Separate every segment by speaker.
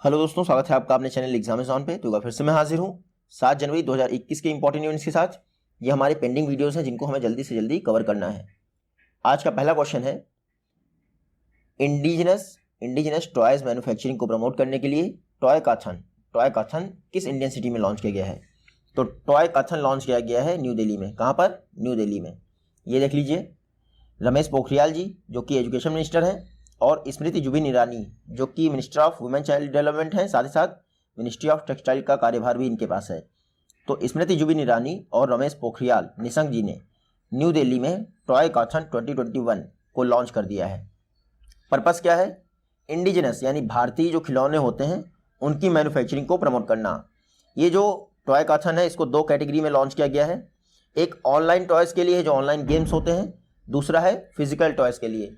Speaker 1: Hello दोस्तों, स्वागत है आपका अपने चैनल एग्जामेज़ॉन पे। तो फिर से मैं हाजिर हूँ 7 जनवरी 2021 के इंपॉर्टेंट इवेंट्स के साथ। ये हमारे पेंडिंग वीडियोस हैं जिनको हमें जल्दी से जल्दी कवर करना है। आज का पहला क्वेश्चन है, इंडिजिनस टॉयज मैन्युफैक्चरिंग को प्रमोट करने के लिए टॉय काथन किस इंडियन सिटी में लॉन्च किया गया है? तो टॉय काथन लॉन्च किया गया है न्यू दिल्ली में। कहाँ पर? न्यू दिल्ली में। ये देख लीजिए, रमेश पोखरियाल जी जो कि एजुकेशन मिनिस्टर हैं और स्मृति जुबिन ईरानी जो कि minister of women child development हैं, साथ ही साथ मिनिस्ट्री ऑफ टेक्सटाइल का कार्यभार भी इनके पास है। तो स्मृति जुबिन ईरानी और रमेश पोखरियाल निशंक जी ने न्यू दिल्ली में टॉय काथन 2021 को लॉन्च कर दिया है। पर्पस क्या है? इंडिजिनस यानी भारतीय जो खिलौने होते हैं उनकी मैन्युफैक्चरिंग को प्रमोट करना। ये जो टॉय काथन है इसको दो कैटेगरी में लॉन्च किया गया है। एक ऑनलाइन टॉयज़ के लिए है जो ऑनलाइन गेम्स होते हैं, दूसरा है फिजिकल टॉयज़ के लिए।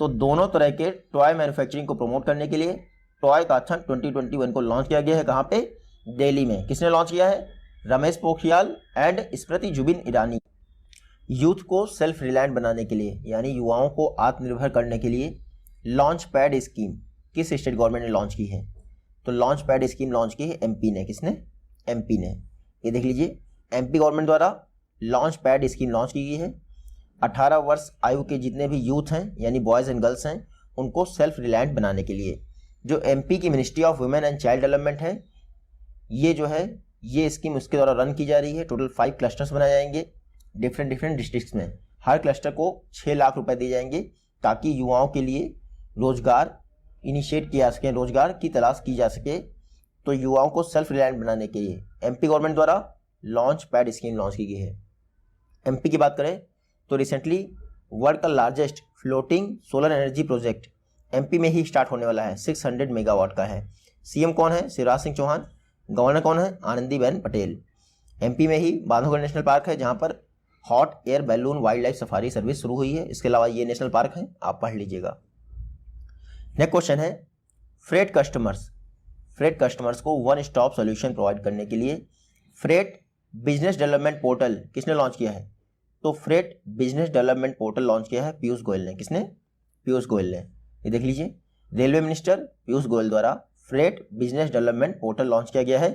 Speaker 1: तो दोनों तरह के टॉय मैन्युफैक्चरिंग को प्रमोट करने के लिए टॉय काथन 2021 को लॉन्च किया गया है। कहाँ पे? दिल्ली में। किसने लॉन्च किया है? रमेश पोखरियाल एंड स्मृति जुबिन ईरानी। यूथ को सेल्फ रिलायंट बनाने के लिए यानी युवाओं को आत्मनिर्भर करने के लिए लॉन्च पैड स्कीम किस स्टेट गवर्नमेंट ने लॉन्च की है? तो लॉन्च पैड स्कीम लॉन्च की है एमपी ने। किसने? एमपी ने। ये देख लीजिए, एमपी गवर्नमेंट द्वारा लॉन्च पैड स्कीम लॉन्च की गई है। 18 वर्ष आयु के जितने भी यूथ हैं यानी बॉयज़ एंड गर्ल्स हैं उनको सेल्फ रिलायंट बनाने के लिए जो एमपी की ministry of women and child development है, ये जो है ये स्कीम उसके द्वारा रन की जा रही है। टोटल 5 क्लस्टर्स बनाए जाएंगे डिफरेंट डिस्ट्रिक्ट्स में। हर क्लस्टर को 6 लाख रुपए दिए जाएंगे ताकि युवाओं के लिए रोजगार इनिशिएट किया जा सके, रोजगार की तलाश की जा सके। तो युवाओं को सेल्फ रिलायंट बनाने के लिए एमपी गवर्नमेंट द्वारा लॉन्च पैड स्कीम लॉन्च की गई है। एमपी की बात करें तो रिसेंटली वर्ल्ड का largest floating solar energy project MP में ही स्टार्ट होने वाला है। 600 मेगावाट का है। सीएम कौन है? शिवराज सिंह चौहान। गवर्नर कौन है? आनंदीबेन पटेल। एमपी में ही बांधवगढ़ नेशनल पार्क है जहां पर hot air balloon wild life safari service शुरू हुई है। इसके अलावा ये नेशनल पार्क है, आप पढ़ लीजिएगा। नेक्स्ट क्वेश्चन है, फ्रेट कस्टमर्स को वन स्टॉप सोल्यूशन प्रोवाइड करने के लिए फ्रेट बिजनेस डेवलपमेंट पोर्टल किसने लॉन्च किया है? तो freight business development portal launch किया है पीयूष गोयल ने। किसने? पीयूष गोयल ने। ये देख लीजिए, रेलवे मिनिस्टर पीयूष गोयल द्वारा freight business development portal launch किया गया है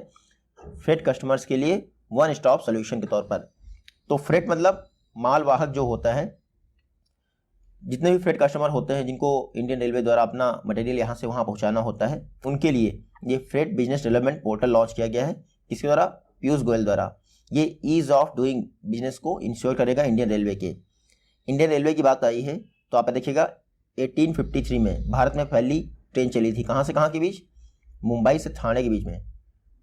Speaker 1: फ्रेट कस्टमर्स के लिए वन स्टॉप सोल्यूशन के तौर पर। तो फ्रेट मतलब मालवाहक जो होता है, जितने भी फ्रेट कस्टमर होते हैं जिनको इंडियन रेलवे द्वारा अपना मटेरियल यहाँ से वहाँ पहुँचाना होता है, उनके लिए ये freight business development portal launch किया गया है। किसके द्वारा? पीयूष गोयल द्वारा। ये ईज ऑफ डूइंग बिजनेस को इंश्योर करेगा इंडियन रेलवे के। इंडियन रेलवे की बात आई है तो आप देखिएगा 1853 में भारत में पहली ट्रेन चली थी। कहाँ से कहाँ के बीच? मुंबई से थाने के बीच में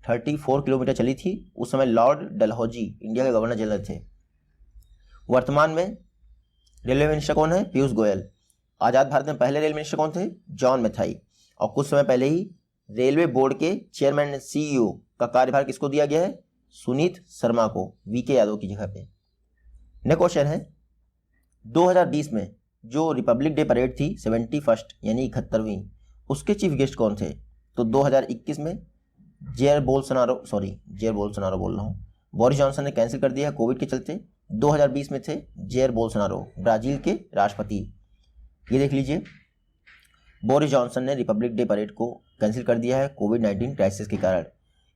Speaker 1: 34 किलोमीटर चली थी। उस समय लॉर्ड डलहौजी इंडिया के गवर्नर जनरल थे। वर्तमान में रेलवे मिनिस्टर कौन है? पीयूष गोयल। आज़ाद भारत में पहले रेल मिनिस्टर कौन थे? जॉन मैथाई। और कुछ समय पहले ही रेलवे बोर्ड के चेयरमैन एंड सीईओ का कार्यभार किसको दिया गया है? सुनीत शर्मा को, वीके यादव की जगह पे। नेक्स्ट क्वेश्चन है, 2020 में जो रिपब्लिक डे परेड थी 71st यानी 71वीं, उसके चीफ गेस्ट कौन थे? तो 2021 में जेयर बोल्सोनारो बोल रहा हूँ, बोरिस जॉनसन ने कैंसिल कर दिया कोविड के चलते। 2020 में थे जेयर बोल्सोनारो, ब्राजील के राष्ट्रपति। ये देख लीजिए, बोरिस जॉनसन ने रिपब्लिक डे परेड को कैंसिल कर दिया है कोविड-19 क्राइसिस के कारण।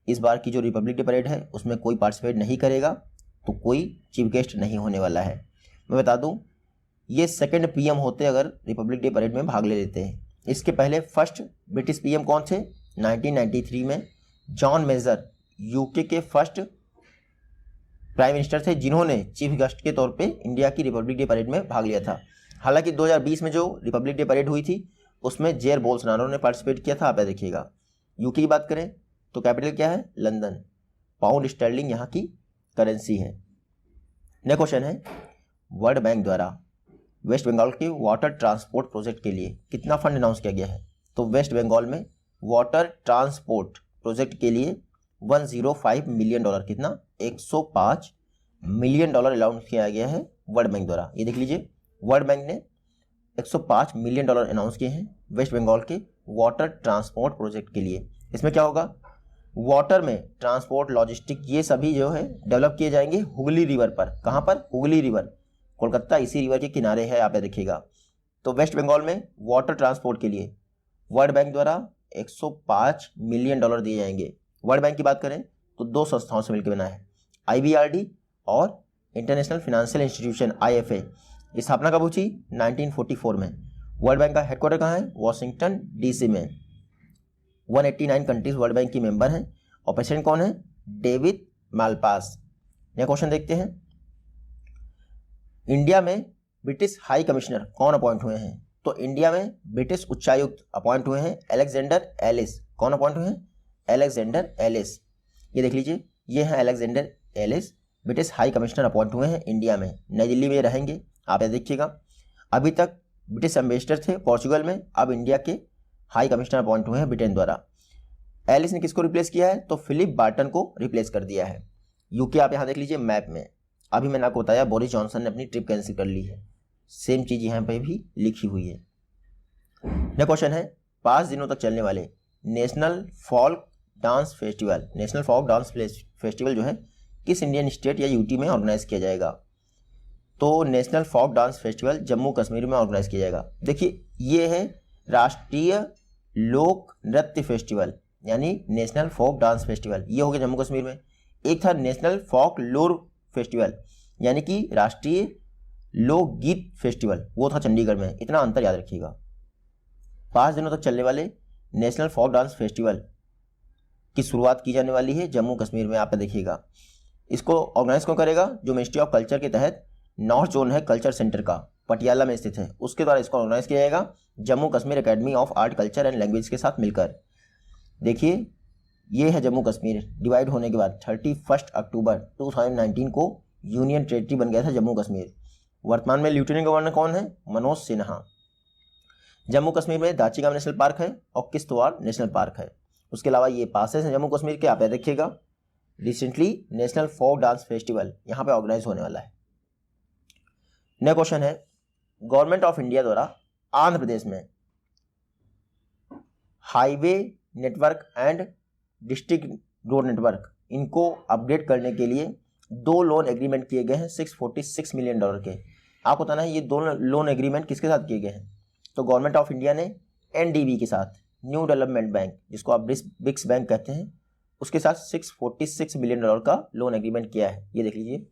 Speaker 1: इस बार की जो रिपब्लिक डे परेड है उसमें कोई पार्टिसिपेट नहीं करेगा, तो कोई चीफ गेस्ट नहीं होने वाला है। मैं बता दूं, ये सेकंड पीएम होते अगर रिपब्लिक डे परेड में भाग ले लेते हैं। इसके पहले फर्स्ट ब्रिटिश पीएम कौन थे? 1993 में जॉन मेजर यूके के फर्स्ट प्राइम मिनिस्टर थे जिन्होंने चीफ गेस्ट के तौर पे इंडिया की रिपब्लिक डे परेड में भाग लिया था। हालांकि 2020 में जो रिपब्लिक डे परेड हुई थी उसमें जेयर बोल्सोनारो ने पार्टिसिपेट किया था। आप देखिएगा। यूके की बात करें तो कैपिटल क्या है? लंदन। पाउंड स्टर्लिंग यहाँ की करेंसी है। नेक्स्ट क्वेश्चन है, वर्ल्ड बैंक द्वारा वेस्ट बंगाल के वाटर ट्रांसपोर्ट प्रोजेक्ट के लिए कितना फंड अनाउंस किया गया है? तो वेस्ट बंगाल में वाटर ट्रांसपोर्ट प्रोजेक्ट के लिए $105 मिलियन, कितना? $105 मिलियन अनाउंस किया गया है वर्ल्ड बैंक द्वारा। ये देख लीजिए, वर्ल्ड बैंक ने $105 मिलियन अनाउंस किए हैं वेस्ट बंगाल के वाटर ट्रांसपोर्ट प्रोजेक्ट के लिए। इसमें क्या होगा? वाटर में ट्रांसपोर्ट, लॉजिस्टिक, ये सभी जो है डेवलप किए जाएंगे हुगली रिवर पर। कहाँ पर? हुगली रिवर, कोलकाता इसी रिवर के किनारे है, आप देखिएगा। तो वेस्ट बंगाल में वाटर ट्रांसपोर्ट के लिए वर्ल्ड बैंक द्वारा 105 मिलियन डॉलर दिए जाएंगे। वर्ल्ड बैंक की बात करें तो 2 संस्थाओं से मिलकर बना है, IBRD और इंटरनेशनल फाइनेंशियल इंस्टीट्यूशन IFA। स्थापना कब हुई थी? 1944 में। वर्ल्ड बैंक का हेडक्वार्टर कहाँ है? वॉशिंगटन DC में। 189 कंट्रीज वर्ल्ड बैंक की मेंबर हैं और प्रेसिडेंट कौन है? David Malpass. यह क्वेश्चन देखते हैं, इंडिया में ब्रिटिश हाई कमिश्नर कौन अपॉइंट हुए हैं? तो इंडिया में ब्रिटिश उच्चायुक्त अपॉइंट हुए हैं अलेक्जेंडर एलिस। कौन अपॉइंट हुए हैं? Alexander Ellis. ये देख लीजिए, ये हैं Alexander Ellis, British high commissioner appoint हुए हैं इंडिया में, नई दिल्ली में रहेंगे। आप ये देखिएगा, अभी तक ब्रिटिश एम्बेसडर थे पोर्चुगल में, अब इंडिया के हाई कमिश्नर अपॉइंट हुए हैं ब्रिटेन द्वारा। एलिस ने किसको रिप्लेस किया है? तो फिलिप बार्टन को रिप्लेस कर दिया है। यूके आप यहाँ देख लीजिए मैप में, अभी मैंने आपको बताया बोरिस जॉनसन ने अपनी ट्रिप कैंसिल कर ली है, सेम चीज़ यहाँ पे भी लिखी हुई है। नेक्स्ट क्वेश्चन है, 5 दिनों तक चलने वाले national folk dance festival, national folk dance festival जो है किस इंडियन स्टेट या यूटी में ऑर्गेनाइज किया जाएगा? तो national folk dance festival Jammu Kashmir में ऑर्गेनाइज किया जाएगा। देखिए, ये है राष्ट्रीय लोक नृत्य फेस्टिवल, यानी नेशनल फोक डांस फेस्टिवल, ये हो गया जम्मू कश्मीर में। एक था नेशनल फोक लोर फेस्टिवल, यानी कि राष्ट्रीय लोकगीत फेस्टिवल, वो था चंडीगढ़ में। इतना अंतर याद रखिएगा। 5 दिनों तक चलने वाले नेशनल फोक डांस फेस्टिवल की शुरुआत की जाने वाली है जम्मू कश्मीर में। आप देखिएगा, इसको ऑर्गेनाइज कौन करेगा? जो मिनिस्ट्री ऑफ कल्चर के तहत नॉर्थ जोन है कल्चर सेंटर का, पटियाला में स्थित है, उसके द्वारा इसको ऑर्गेनाइज किया जाएगा Jammu Kashmir academy of art culture and language के साथ मिलकर। देखिए, ये है जम्मू कश्मीर डिवाइड होने के बाद 31 अक्टूबर 2019 को यूनियन टेरिटरी बन गया था जम्मू कश्मीर। वर्तमान में लेफ्टिनेंट गवर्नर कौन है? मनोज सिन्हा। जम्मू कश्मीर में दाचिगाम नेशनल पार्क है और किश्तवाड़ नेशनल पार्क है। उसके अलावा ये पासेस हैं जम्मू कश्मीर के, आप देखिएगा। Recently national folk dance festival यहाँ पे ऑर्गेनाइज होने वाला है। नेक्स्ट क्वेश्चन है, गवर्नमेंट ऑफ इंडिया द्वारा आंध्र प्रदेश में highway network and district road network, इनको अपडेट करने के लिए 2 लोन एग्रीमेंट किए गए हैं 646 मिलियन डॉलर के। आपको बताना है ये 2 लोन एग्रीमेंट किसके साथ किए गए हैं? तो गवर्नमेंट ऑफ इंडिया ने NDB के साथ, न्यू डेवलपमेंट बैंक, जिसको आप ब्रिक्स बैंक कहते हैं, उसके साथ 646 मिलियन डॉलर का लोन एग्रीमेंट किया है। ये देख लीजिए,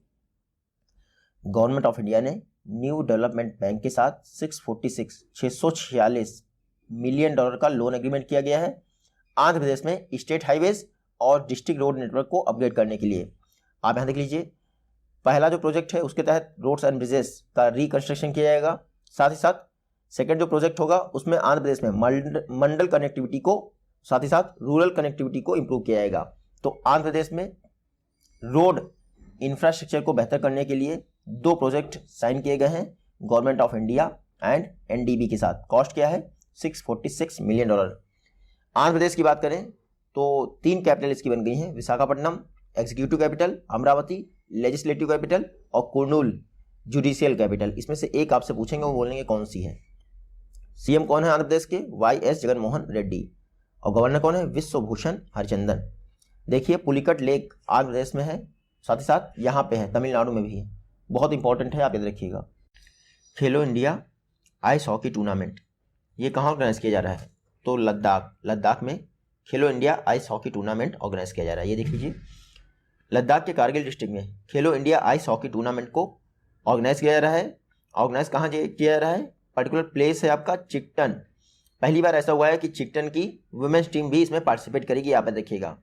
Speaker 1: गवर्नमेंट ऑफ इंडिया ने न्यू डेवलपमेंट बैंक के साथ 646 मिलियन डॉलर का लोन एग्रीमेंट किया गया है आंध्र प्रदेश में स्टेट हाईवेज और डिस्ट्रिक्ट रोड नेटवर्क को अपग्रेड करने के लिए। आप यहाँ देख लीजिए, पहला जो प्रोजेक्ट है उसके तहत रोड्स एंड ब्रिजेस का रिकंस्ट्रक्शन किया जाएगा। साथ ही साथ सेकंड जो प्रोजेक्ट होगा उसमें आंध्र प्रदेश में मंडल कनेक्टिविटी को, साथ ही साथ रूरल कनेक्टिविटी को इंप्रूव किया जाएगा। तो आंध्र प्रदेश में रोड इंफ्रास्ट्रक्चर को बेहतर करने के लिए 2 प्रोजेक्ट साइन किए गए हैं government of India and NDB के साथ। कॉस्ट क्या है? 646 मिलियन डॉलर। आंध्र प्रदेश की बात करें तो 3 कैपिटल इसकी बन गई हैं, Visakhapatnam executive capital, Amravati legislative capital और कुर्नूल जुडिशियल कैपिटल। इसमें से एक आपसे पूछेंगे, वो बोलेंगे कौन सी है। CM कौन है आंध्र प्रदेश के? YS जगनमोहन रेड्डी। और गवर्नर कौन है? विश्वभूषण हरिचंदन। देखिए, पुलिकट लेक आंध्र प्रदेश में है, साथ ही साथ यहाँ पे है, तमिलनाडु में भी है। बहुत इंपॉर्टेंट है, आप याद रखिएगा। Khelo India ice hockey tournament, ये कहाँ ऑर्गेनाइज किया जा रहा है? तो लद्दाख में Khelo India ice hockey tournament organise किया जा रहा है। ये देख लीजिए, लद्दाख के कारगिल डिस्ट्रिक्ट में Khelo India ice hockey tournament को ऑर्गेनाइज किया जा रहा है। ऑर्गेनाइज कहाँ किया जा रहा है? पर्टिकुलर प्लेस है आपका चिकटन। पहली बार ऐसा हुआ है कि चिकटन की वुमेन्स टीम भी इसमें पार्टिसिपेट करेगी। यहाँ पर देखिएगा,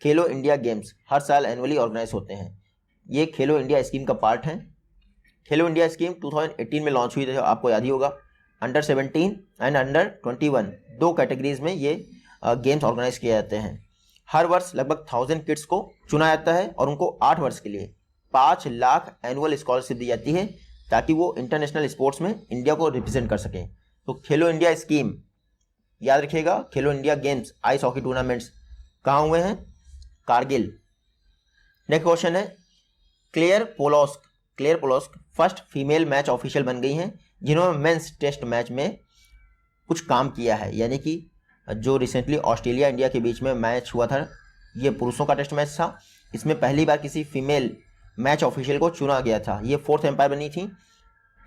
Speaker 1: खेलो इंडिया गेम्स हर साल एनुअली ऑर्गेनाइज होते हैं। ये खेलो इंडिया स्कीम का पार्ट है। खेलो इंडिया स्कीम 2018 में लॉन्च हुई थी, आपको याद ही होगा। अंडर 17 एंड अंडर 21 2 कैटेगरीज में ये गेम्स ऑर्गेनाइज किए जाते हैं। हर वर्ष लगभग 1000 किड्स को चुना जाता है और उनको 8 वर्ष के लिए 5 लाख एनुअल स्कॉलरशिप दी जाती है, ताकि वो इंटरनेशनल स्पोर्ट्स में इंडिया को रिप्रेजेंट कर सकें। तो खेलो इंडिया स्कीम याद रखिएगा। Khelo India games ice hockey tournaments कहाँ हुए हैं? कारगिल। नेक्स्ट क्वेश्चन है, Claire Polosak first female match official बन गई हैं जिन्होंने मेंस टेस्ट मैच में कुछ काम किया है। यानी कि जो रिसेंटली ऑस्ट्रेलिया इंडिया के बीच में मैच हुआ था, ये पुरुषों का टेस्ट मैच था। इसमें पहली बार किसी फीमेल मैच ऑफिशियल को चुना गया था। ये 4th एम्पायर बनी थी।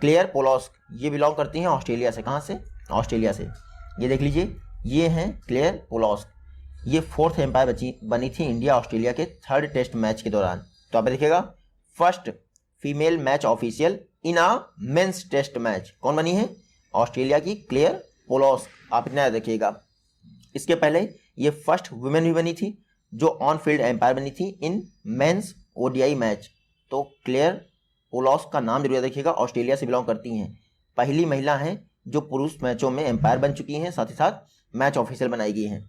Speaker 1: क्लेयर पोलोस्क ये बिलोंग करती हैं ऑस्ट्रेलिया से। कहाँ से? ऑस्ट्रेलिया से। ये देख लीजिए, ये हैं क्लेयर पोलॉस्क। ये फोर्थ एम्पायर बनी थी इंडिया ऑस्ट्रेलिया के थर्ड टेस्ट मैच के दौरान। तो आप देखिएगा फर्स्ट फीमेल मैच ऑफिशियल इन अ मेंस टेस्ट मैच कौन बनी है? ऑस्ट्रेलिया की क्लेयर पोलॉस्क। आप इतना याद रखिएगा। इसके पहले ये फर्स्ट वुमेन भी बनी थी जो ऑन फील्ड एम्पायर बनी थी इन मेंस ओडीआई मैच। तो क्लेयर पोलॉस्क का नाम जरूर याद रखिएगा, ऑस्ट्रेलिया से बिलोंग करती हैं, पहली महिला हैं जो पुरुष मैचों में एम्पायर बन चुकी हैं, साथ ही साथ मैच ऑफिशियल बनाई गई हैं।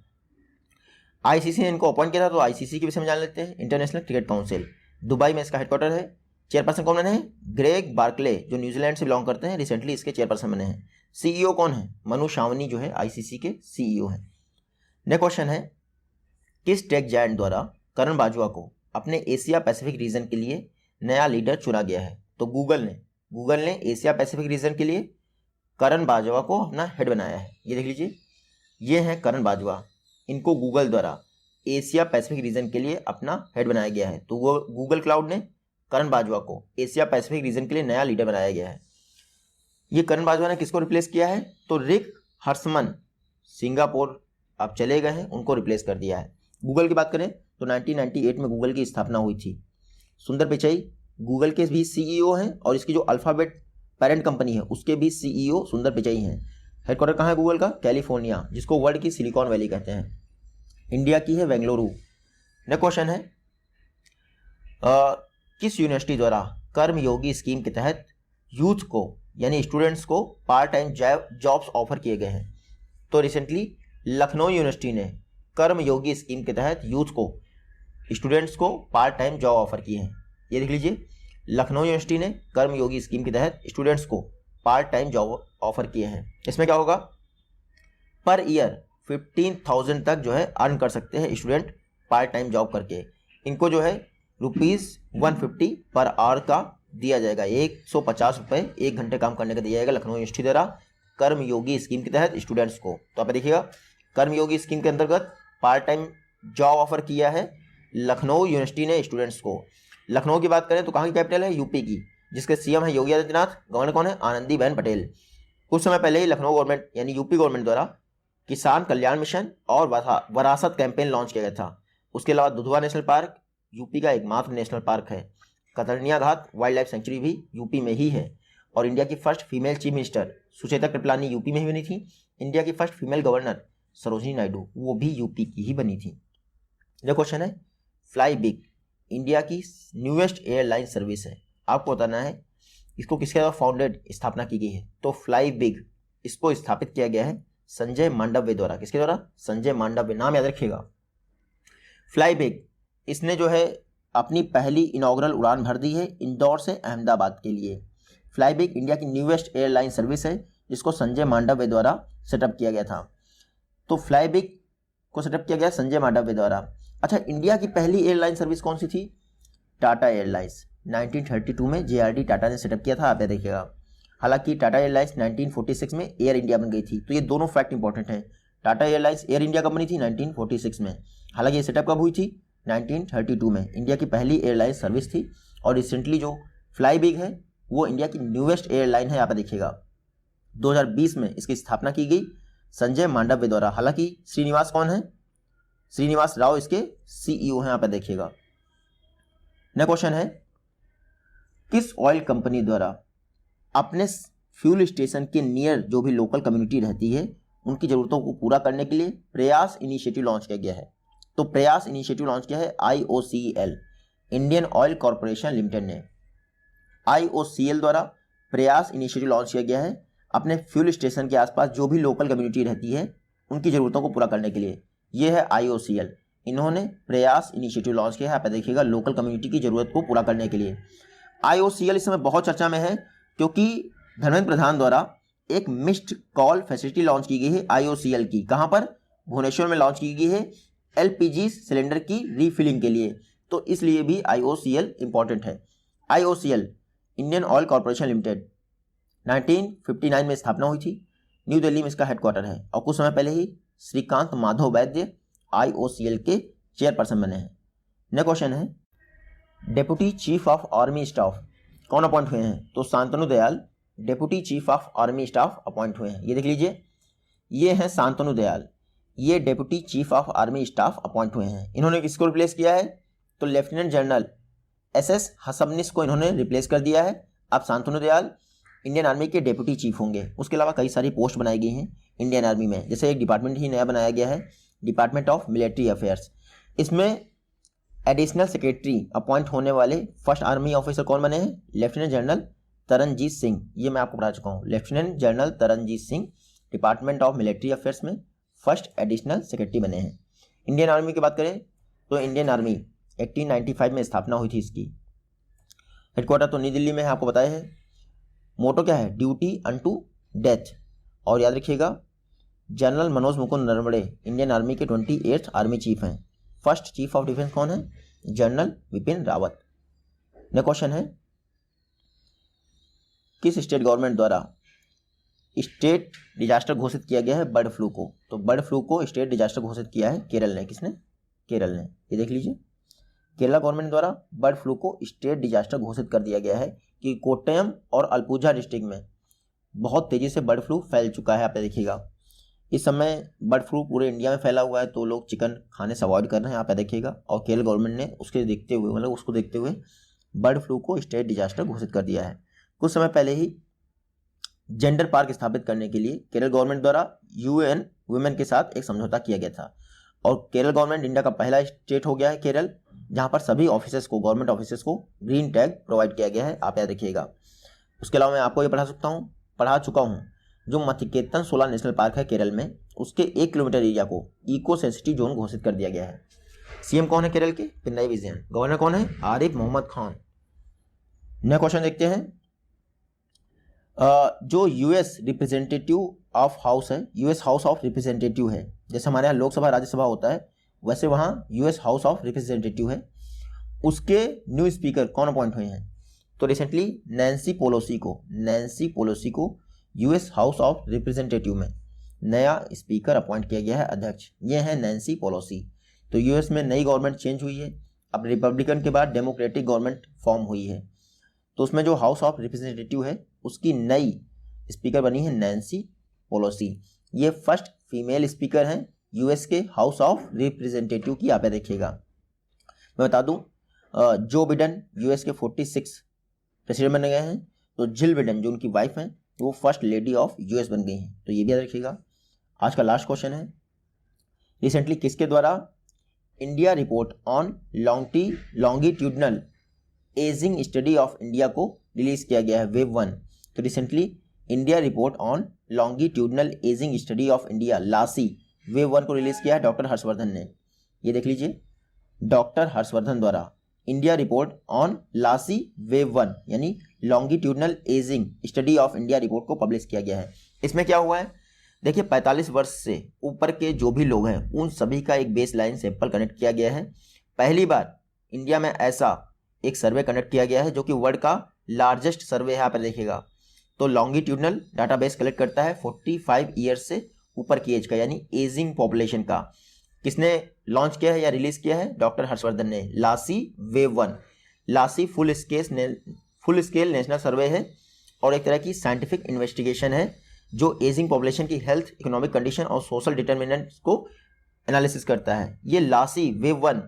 Speaker 1: आईसीसी ने इनको अपॉइंट किया था, तो आईसीसी के विषय में जान लेते हैं। इंटरनेशनल क्रिकेट काउंसिल, दुबई में इसका हेडक्वार्टर है। चेयरपर्सन कौन बने हैं? ग्रेग बार्कले, जो न्यूजीलैंड से बिलोंग करते हैं, रिसेंटली इसके चेयरपर्सन बने हैं। सीईओ कौन है? मनु शावनी जो है आईसीसी के सीईओ हैं। नेक्स्ट क्वेश्चन है, किस टेक जायंट द्वारा करण बाजवा को अपने एशिया पैसिफिक रीजन के लिए नया लीडर चुना गया है? तो गूगल ने एशिया पैसिफिक रीजन के लिए करण बाजवा को अपना हेड बनाया है। ये देख लीजिए, ये हैं करण बाजवा, इनको गूगल द्वारा एशिया पैसिफिक रीजन के लिए अपना हेड बनाया गया है। तो वो गूगल क्लाउड ने करण बाजवा को एशिया पैसिफिक रीजन के लिए नया लीडर बनाया गया है। ये करण बाजवा ने किसको रिप्लेस किया है? तो रिक हर्समन, सिंगापुर अब चले गए हैं, उनको रिप्लेस कर दिया है। गूगल की बात करें तो 1998 में गूगल की स्थापना हुई थी। सुंदर पिचाई गूगल के भी सीईओ हैं और इसकी जो अल्फाबेट पेरेंट कंपनी है उसके भी सीईओ सुंदर पिचाई हैं। हेडक्वार्टर कहाँ है गूगल का? कैलिफोर्निया, जिसको वर्ल्ड की सिलिकॉन वैली कहते हैं। इंडिया की है बेंगलुरु। नेक्स्ट क्वेश्चन है, किस यूनिवर्सिटी द्वारा कर्मयोगी स्कीम के तहत यूथ को यानी स्टूडेंट्स को पार्ट टाइम जॉब्स ऑफर किए गए हैं? तो रिसेंटली लखनऊ यूनिवर्सिटी ने कर्मयोगी स्कीम के तहत यूथ को स्टूडेंट्स को पार्ट टाइम जॉब ऑफर किए हैं। ये देख लीजिए, लखनऊ यूनिवर्सिटी ने कर्मयोगी स्कीम के तहत स्टूडेंट्स को पार्ट टाइम जॉब ऑफर किए हैं। इसमें क्या होगा? पर ईयर 15,000 तक जो है अर्न कर सकते हैं स्टूडेंट पार्ट टाइम जॉब करके। इनको जो है ₹150 पर आवर का दिया जाएगा, 150 रुपये 1 घंटे काम करने का दिया जाएगा लखनऊ यूनिवर्सिटी द्वारा कर्मयोगी स्कीम के तहत स्टूडेंट्स को। तो आप देखिएगा, कर्मयोगी स्कीम के अंतर्गत पार्ट टाइम जॉब ऑफर किया है लखनऊ यूनिवर्सिटी ने स्टूडेंट्स को। लखनऊ की बात करें तो कहाँ की कैपिटल है? यूपी की, जिसके सीएम है योगी आदित्यनाथ, गवर्नर कौन है? आनंदीबेन पटेल। कुछ समय पहले ही लखनऊ गवर्नमेंट यानी यूपी गवर्नमेंट द्वारा किसान कल्याण मिशन और वरासत कैंपेन लॉन्च किया गया था। उसके अलावा दुधवा नेशनल पार्क यूपी का एकमात्र नेशनल पार्क है। कतरनिया घाट वाइल्ड लाइफ सेंचुरी भी यूपी में ही है। और इंडिया की first female chief minister Sucheta Kripalani UP में ही बनी थी। इंडिया की first female governor Sarojini Naidu वो भी यूपी की ही बनी थी। यह क्वेश्चन है, फ्लाई बिग इंडिया की न्यूएस्ट एयरलाइन सर्विस है। आपको बताना है इसको किसके द्वारा फाउंडेड स्थापना की गई है? तो फ्लाई बिग इसको स्थापित किया गया है संजय मांडव्य द्वारा। किसके द्वारा? संजय मांडव्य, नाम याद रखिएगा। फ्लाई बिग इसने जो है अपनी पहली इनॉग्रल उड़ान भर दी है इंदौर से अहमदाबाद के लिए। फ्लाई बिग इंडिया की न्यूएस्ट एयरलाइन सर्विस है जिसको संजय मांडव्य द्वारा सेटअप किया गया था। तो फ्लाई बिग को सेटअप किया गया संजय मांडव्य द्वारा। अच्छा, इंडिया की पहली एयरलाइन सर्विस कौन सी थी? टाटा एयरलाइंस 1932 में जेआरडी टाटा ने सेटअप किया था। आप देखिएगा, हालांकि टाटा एयरलाइंस 1946 में एयर इंडिया बन गई थी। तो ये दोनों फैक्ट इंपॉर्टेंट हैं। टाटा एयरलाइंस एयर इंडिया कब बनी थी? 1946 में। हालांकि ये सेटअप कब हुई थी? 1932 में। इंडिया की पहली एयरलाइन सर्विस थी। और रिसेंटली जो फ्लाई बिग है वो इंडिया की न्यूएस्ट एयरलाइन है। आप देखिएगा 2020 में इसकी स्थापना की गई संजय मांडव्य द्वारा। हालांकि श्रीनिवास कौन है? श्रीनिवास राव इसके सीईओ हैं। आप देखिएगा। नेक्स्ट क्वेश्चन है, किस ऑयल कंपनी द्वारा अपने फ्यूल स्टेशन के नियर जो भी लोकल कम्युनिटी रहती है उनकी ज़रूरतों को पूरा करने के लिए प्रयास इनिशिएटिव लॉन्च किया गया है? तो प्रयास इनिशिएटिव लॉन्च किया है IOCL, Indian oil corporation limited ने। IOCL द्वारा प्रयास इनिशिएटिव लॉन्च किया गया है अपने फ्यूल स्टेशन के आसपास जो भी लोकल कम्युनिटी रहती है उनकी ज़रूरतों को पूरा करने के लिए। ये है IOCL, इन्होंने प्रयास इनिशिएटिव लॉन्च किया है। आप देखिएगा, लोकल कम्युनिटी की ज़रूरत को पूरा करने के लिए। IOCL इस समय बहुत चर्चा में है क्योंकि धर्मेंद्र प्रधान द्वारा एक मिस्ड कॉल फैसिलिटी लॉन्च की गई है IOCL की। कहाँ पर? भुवनेश्वर में लॉन्च की गई है LPG सिलेंडर की रीफिलिंग के लिए। तो इसलिए भी IOCL इंपॉर्टेंट है। IOCL Indian oil corporation limited 1959 में स्थापना हुई थी। न्यू दिल्ली में इसका हेडक्वार्टर है। और कुछ समय पहले ही श्रीकांत माधव वैद्य IOCL के चेयरपर्सन बने हैं। नेक्स्ट क्वेश्चन है, deputy chief of army staff कौन अपॉइंट हुए हैं? तो Shantanu Dayal deputy chief of army staff appoint हुए हैं। ये देख लीजिए, ये हैं शांतनु दयाल, ये deputy chief of army staff appoint हुए हैं। इन्होंने किसको रिप्लेस किया है? तो लेफ्टिनेंट जनरल SS हसबनिस को इन्होंने रिप्लेस कर दिया है। अब शांतनु दयाल इंडियन आर्मी के डेप्यूटी चीफ होंगे। उसके अलावा कई सारी पोस्ट बनाई गई हैं इंडियन आर्मी में, जैसे एक डिपार्टमेंट ही नया बनाया गया है, डिपार्टमेंट ऑफ मिलिट्री अफेयर्स। इसमें एडिशनल सेक्रेटरी अपॉइंट होने वाले फर्स्ट आर्मी ऑफिसर कौन बने हैं? Lieutenant general Taranjit Singh. ये मैं आपको बता चुका हूँ, lieutenant general Taranjit Singh department of military affairs में फर्स्ट एडिशनल सेक्रेटरी बने हैं। इंडियन आर्मी की बात करें तो इंडियन आर्मी 1895 में स्थापना हुई थी। इसकी हेडक्वार्टर तो नई दिल्ली में है, आपको बताया है। मोटो क्या है? Duty unto death. और याद रखिएगा general Manoj Mukund Naravane Indian army के 28th आर्मी चीफ हैं। फर्स्ट चीफ ऑफ डिफेंस कौन है? General Bipin Rawat. Next question है, किस स्टेट गवर्नमेंट द्वारा स्टेट डिजास्टर घोषित किया गया है बर्ड फ्लू को? तो बर्ड फ्लू को स्टेट डिजास्टर घोषित किया है केरल ने। किसने? केरल ने। ये देख लीजिए, केरला गवर्नमेंट द्वारा बर्ड फ्लू को स्टेट डिजास्टर घोषित कर दिया गया है कि कोट्टयम और अलपुझा डिस्ट्रिक्ट में बहुत तेजी से बर्ड फ्लू फैल चुका है। आप देखिएगा इस समय बर्ड फ्लू पूरे इंडिया में फैला हुआ है, तो लोग चिकन खाने से अवॉइड कर रहे हैं। आप देखिएगा, और केरल गवर्नमेंट ने उसको देखते हुए बर्ड फ्लू को स्टेट डिजास्टर घोषित कर दिया है। कुछ समय पहले ही जेंडर पार्क स्थापित करने के लिए केरल गवर्नमेंट द्वारा UN वुमेन के साथ एक समझौता किया गया था, और केरल गवर्नमेंट इंडिया का पहला स्टेट हो गया है केरल, जहां पर सभी ऑफिसर्स को, गवर्नमेंट ऑफिसर्स को ग्रीन टैग प्रोवाइड किया गया है। आप याद रखिएगा। उसके अलावा मैं आपको ये पढ़ा चुका हूँ जो मथिकेतन 16 नेशनल पार्क है केरल में, उसके 1 किलोमीटर एरिया को इको सेंसिटिव जोन घोषित कर दिया गया है। CM कौन है केरल के? पिनराई विजयन। गवर्नर कौन है? आरिफ मोहम्मद खान। नया क्वेश्चन देखते हैं, जो US रिप्रेजेंटेटिव ऑफ हाउस है, US हाउस ऑफ रिप्रेजेंटेटिव है, जैसे हमारे यहाँ लोकसभा राज्यसभा होता है, वैसे वहाँ US हाउस ऑफ रिप्रेजेंटेटिव है। उसके न्यू स्पीकर कौन अपॉइंट हुए हैं? तो रिसेंटली नैन्सी पोलोसी को US हाउस ऑफ रिप्रेजेंटेटिव में नया स्पीकर अपॉइंट किया गया है, अध्यक्ष। ये हैं नैन्सी पोलोसी। तो US में नई गवर्नमेंट चेंज हुई है, अब रिपब्लिकन के बाद डेमोक्रेटिक गवर्नमेंट फॉर्म हुई है, तो उसमें जो हाउस ऑफ रिप्रेजेंटेटिव है उसकी नई स्पीकर बनी है नैन्सी पोलोसी। ये फर्स्ट फीमेल स्पीकर हैं US के हाउस ऑफ रिप्रेजेंटेटिव की। आप देखिएगा, मैं बता दूं जो बिडेन US के 46 प्रेसिडेंट बन गए हैं, तो जिल बिडेन जो उनकी वाइफ हैं वो फर्स्ट लेडी ऑफ US बन गई हैं। तो ये भी याद रखिएगा। आज का लास्ट क्वेश्चन है, रिसेंटली किसके द्वारा India report on longitudinal ageing study of India को रिलीज किया गया है, वेव 1। तो recently India report on longitudinal ageing study of India LASI wave 1 को रिलीज किया है डॉक्टर हर्षवर्धन ने। ये देख लीजिए, डॉक्टर हर्षवर्धन द्वारा India report on Lasi wave 1 यानी longitudinal ageing study of India report को पब्लिश किया गया है। इसमें क्या हुआ है, देखिए 45 वर्ष से ऊपर के जो भी लोग हैं उन सभी का एक बेस लाइन सैंपल कनेक्ट किया गया है। पहली बार इंडिया में ऐसा एक सर्वे कंडक्ट किया गया है जो कि वर्ल्ड का लार्जेस्ट सर्वे है। यहाँ पर देखिएगा, तो लॉन्गिट्यूडनल डाटाबेस कलेक्ट करता है 45 ईयर्स से ऊपर की एज का, यानी एजिंग पॉपुलेशन का। किसने लॉन्च किया है या रिलीज किया है? डॉक्टर हर्षवर्धन ने। लासी वेव 1, लासी फुल स्केल नेशनल सर्वे है और एक तरह की साइंटिफिक इन्वेस्टिगेशन है जो एजिंग पॉपुलेशन की हेल्थ, इकोनॉमिक कंडीशन और सोशल डिटर्मिनेंट्स को एनालिसिस करता है। ये लासी वेव 1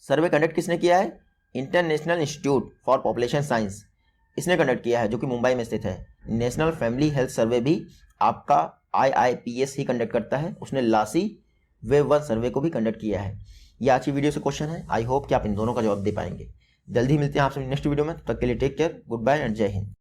Speaker 1: सर्वे कंडक्ट किसने किया है? International institute for population science, इसने कंडक्ट किया है, जो कि मुंबई में स्थित है। नेशनल फैमिली हेल्थ सर्वे भी आपका IIPS ही कंडक्ट करता है, उसने लासी वेव 1 सर्वे को भी कंडक्ट किया है। ये आज की वीडियो से क्वेश्चन है, आई होप कि आप इन दोनों का जवाब दे पाएंगे। जल्दी मिलते हैं आपसे नेक्स्ट वीडियो में, तब तक के लिए take care, goodbye and Jai Hind.